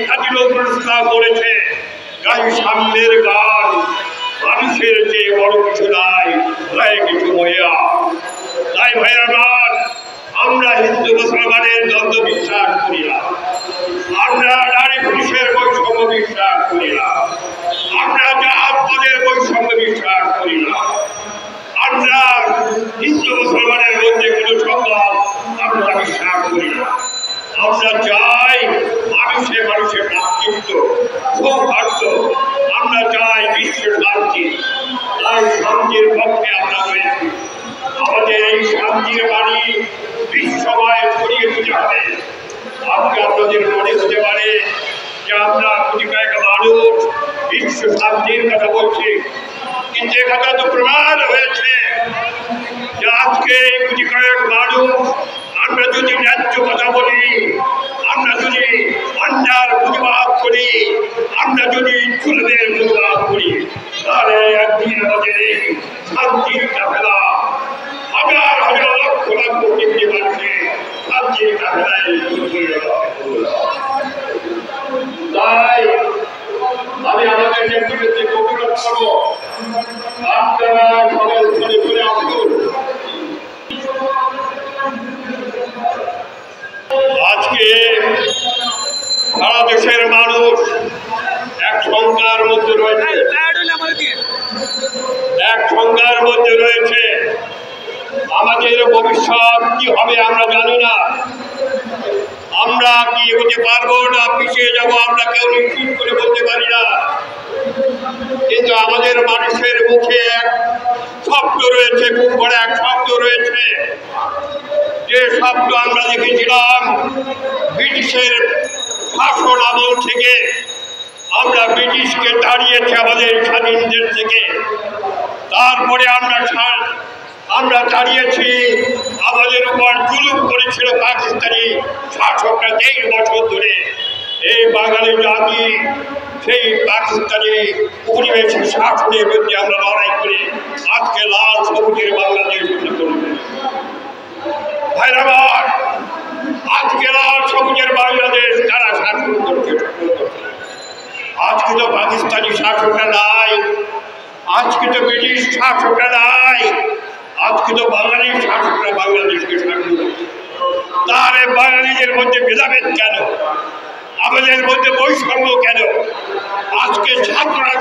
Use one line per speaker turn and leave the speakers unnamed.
কাজী নজরুল ইসলাম বলেছে, গাই সামনের গান, মানুষের যে বড় কিছু নাই, গায়ে কিছু মহিয়া। তাই ভাইরা আমার, আমরা হিন্দু মুসলমানের দ্বন্দ্ব বিশ্বাস করি না, আমরা নারী পুরুষের বৈষম্য বিশ্বাস করি না, আমরা জাত পদের বৈষম্য বিশ্বাস করি না, আমরা হিন্দু মুসলমানের মধ্যে কোনো সংঘাত আমরা বিশ্বাস করি না। আমরা চাই মানুষের মানুষের ভ্রাতৃত্ব, সৌহার্দ্য, আমরা চাই বিশ্ব শান্তি। তাই শান্তির পক্ষে আমরা রয়েছি। আমাদের এই শান্তির বাণী বিশ্বময় ছড়িয়ে দিতে হবে। আজকে আপনাদের মনে হতে পারে যে আমরা কোটি কয়েক মানুষ বিশ্ব শান্তির কথা বলছি, কিন্তু এখানে তো প্রমাণ হয়েছে যে আজকে কোটি কয়েক মানুষ আমরা যদি ন্যায্য কথা বলি, আমরা যদি অন্যার প্রতিবাদ করি, আমরা যদি জুলুমের প্রতিবাদ করি, তাহলে একদিন আমাদের এই শান্তির কাফেলা হাজার হাজার লক্ষ লক্ষ কোটি মানুষের শান্তির কাফেলায় তাই আমি আমাদের নেতৃত্বে অনুরোধ করবো, আপনারা সবাই ঘরে ঘরে আসুন। আজকে সারা দেশের মানুষ এক সংখ্যার মধ্যে রয়েছে, আমাদের ভবিষ্যৎ কি হবে আমরা জানি না, আমরা কি এগোতে পারবো না পিছিয়ে যাবো আমরা কেউ নিশ্চিত করে বলতে পারি না। কিন্তু আমাদের মানুষের মুখে এক শব্দ রয়েছে, খুব বড় এক শব্দ রয়েছে, যে শব্দ আমরা দেখেছিলাম ব্রিটিশের শাসন আমল থেকে। আমরা ব্রিটিশকে তাড়িয়েছি আমাদের স্বাধীনদের থেকে, তারপরে আমরা তাড়িয়েছি, আমাদের উপর জুলুম করেছিল পাকিস্তানি শাসকরা 23 বছর ধরে। এই বাঙালি জাতি সেই পাকিস্তানি উপনিবেশী শাসনের বিরুদ্ধে আমরা লড়াই করি আজকে লাল সবুজের বাংলাদেশ করবে। ভাইরাবার, আজকে লাল সবুজের বাংলাদেশ কারা শাসন করছে? আজকে তো পাকিস্তানি শাসকরা নাই, আজকে তো ব্রিটিশ শাসকরা নাই, আজকে তো বাঙালি শাসকরা বাংলাদেশকে শাসন করছে। তাহলে বাঙালিদের মধ্যে ভেদাভেদ কেন? আমাদের মধ্যে বৈষম্য কেন? আজকে ছাত্ররা